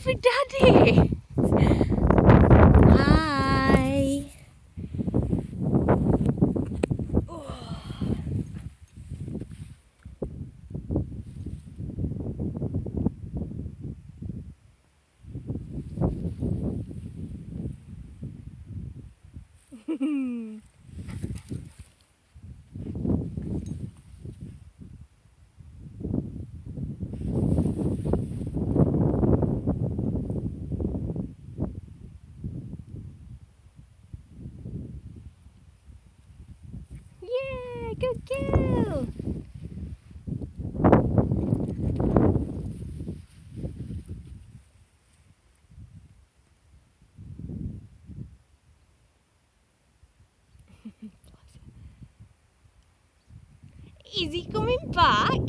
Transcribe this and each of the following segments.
for Daddy. Hi. Oh. Yeah, good girl. Is he coming back?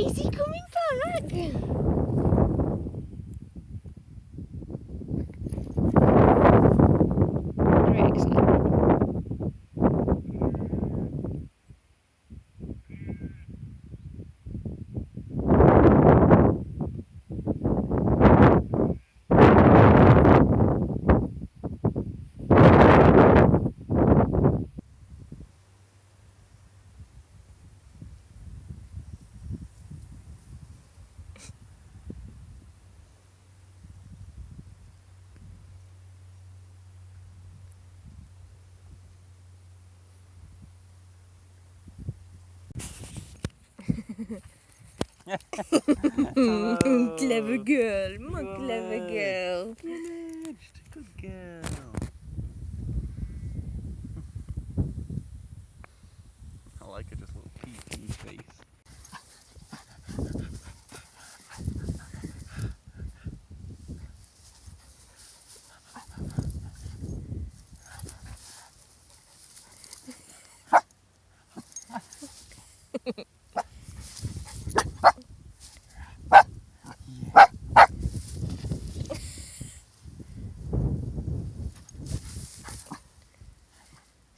Is he coming back? Very excited. Clever girl, my clever girl. Finished. Good girl. I like her just little peeky face.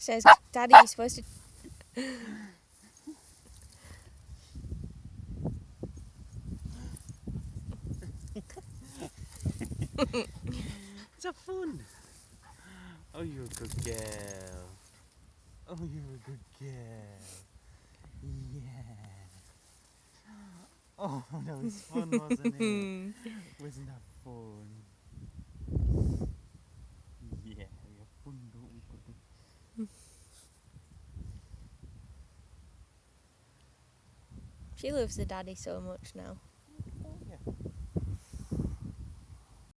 Says, Daddy, you're supposed to... Is that fun? Oh, you're a good girl. Oh, you're a good girl. Yeah. Oh, that was fun, wasn't it? Wasn't that fun? Yeah, we have fun, don't we, Puppy? She loves the daddy so much now.